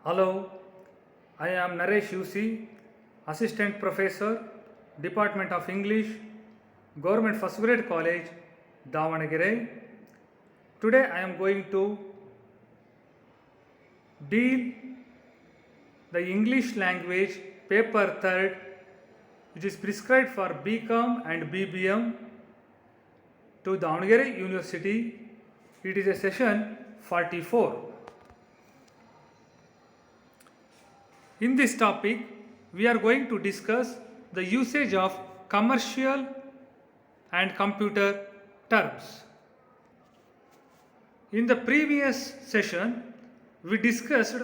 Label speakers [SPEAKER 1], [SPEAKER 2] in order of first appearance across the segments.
[SPEAKER 1] Hello, I am Naresh UC, Assistant Professor, Department of English, Government First Grade College, Davanagere. Today I am going to deal the English language paper third, which is prescribed for BCom and BBM to Davanagere University. It is a session 44. In this topic, we are going to discuss the usage of commercial and computer terms. In the previous session, we discussed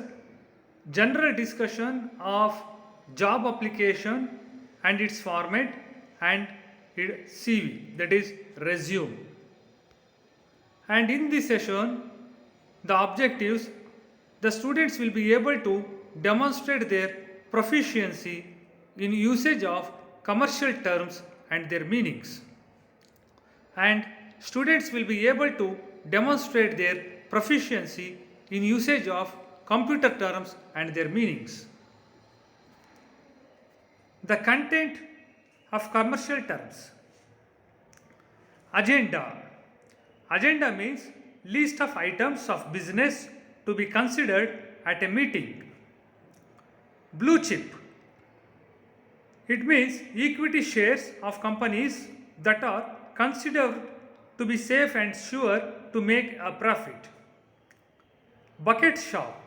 [SPEAKER 1] general discussion of job application and its format and its CV, that is resume. And in this session, the objectives, the students will be able to demonstrate their proficiency in usage of commercial terms and their meanings. And students will be able to demonstrate their proficiency in usage of computer terms and their meanings. The content of commercial terms. Agenda. Agenda means list of items of business to be considered at a meeting. Blue chip. It means equity shares of companies that are considered to be safe and sure to make a profit. Bucket shop.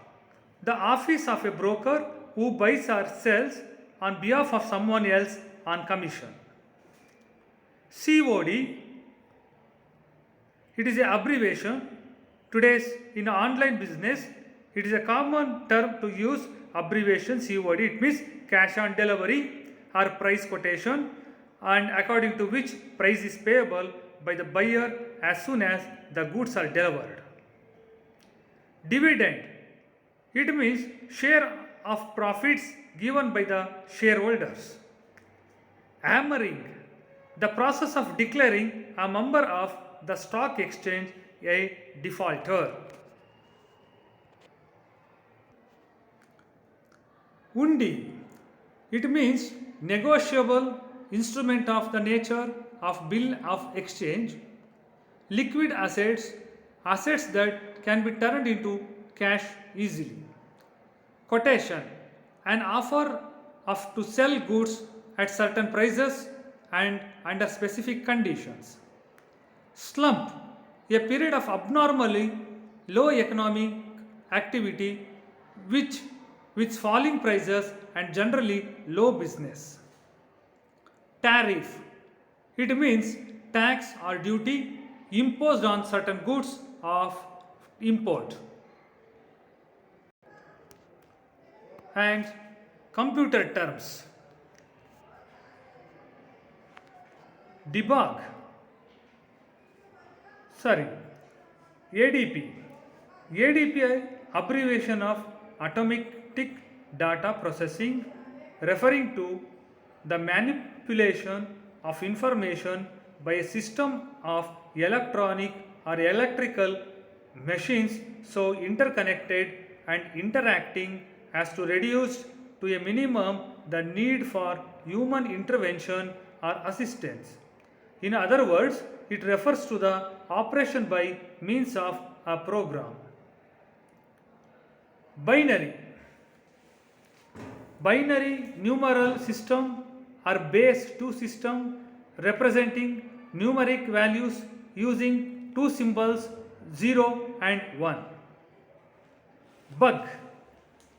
[SPEAKER 1] The office of a broker who buys or sells on behalf of someone else on commission. COD. It is an abbreviation. Today's in online business, it is a common term to use abbreviation COD. It means cash on delivery or price quotation, and according to which price is payable by the buyer as soon as the goods are delivered. Dividend. It means share of profits given by the shareholders. Hammering. The process of declaring a member of the stock exchange a defaulter. Hundi. It means negotiable instrument of the nature of bill of exchange. Liquid assets, assets that can be turned into cash easily. Quotation, an offer of to sell goods at certain prices and under specific conditions. Slump, a period of abnormally low economic activity with falling prices and generally low business. Tariff, it means tax or duty imposed on certain goods of import. And computer terms. Debug. ADP. ADP abbreviation of automatic data processing, referring to the manipulation of information by a system of electronic or electrical machines so interconnected and interacting as to reduce to a minimum the need for human intervention or assistance. In other words, it refers to the operation by means of a program. Binary. Binary numeral system or base 2 system representing numeric values using two symbols 0 and 1. Bug.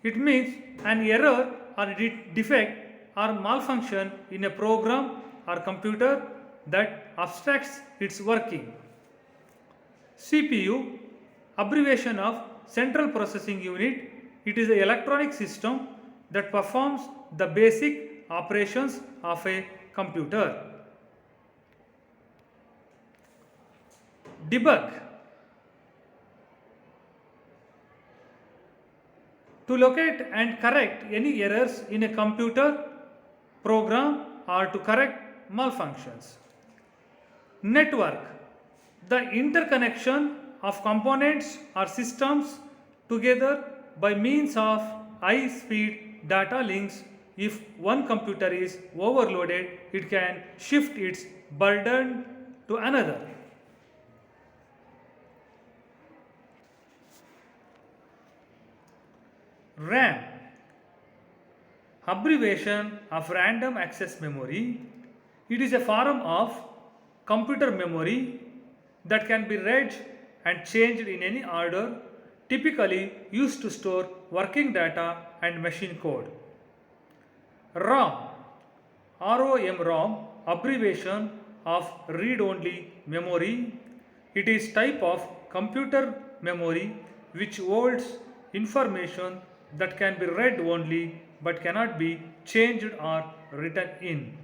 [SPEAKER 1] It means an error or defect or malfunction in a program or computer that obstructs its working. CPU, abbreviation of Central Processing Unit. It is an electronic system that performs the basic operations of a computer. Debug. To locate and correct any errors in a computer program or to correct malfunctions. Network. The interconnection of components or systems together by means of high speed data links. If one computer is overloaded, it can shift its burden to another. RAM, abbreviation of random access memory. It is a form of computer memory that can be read and changed in any order, typically used to store working data and machine code. ROM, ROM, abbreviation of read-only memory. It is type of computer memory which holds information that can be read only but cannot be changed or written in.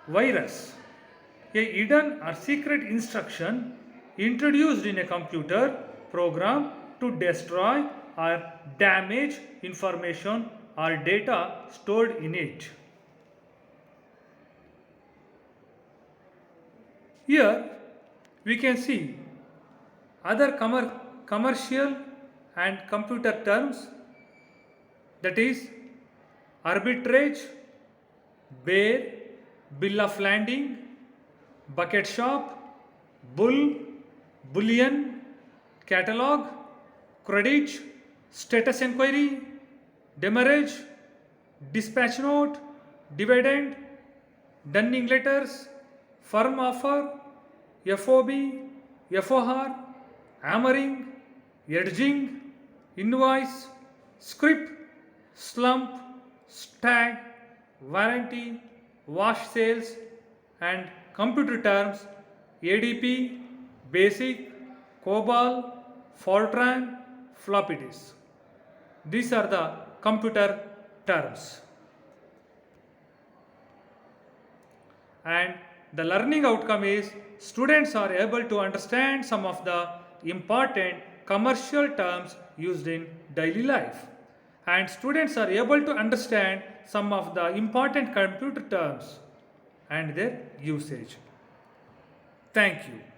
[SPEAKER 1] Virus, a hidden or secret instruction introduced in a computer program to destroy or damage information or data stored in it. Here we can see other commercial and computer terms, that is arbitrage, bear, bill of lading, bucket shop, bull, bullion, catalog, credit, status inquiry, demurrage, dispatch note, dividend, dunning letters, firm offer, FOB, FOR, hammering, edging, invoice, script, slump, stag, warranty, wash sales, and computer terms ADP, BASIC, COBOL, Fortran, floppy disk. These are the computer terms. And the learning outcome is students are able to understand some of the important commercial terms used in daily life, and students are able to understand some of the important computer terms and their usage. Thank you.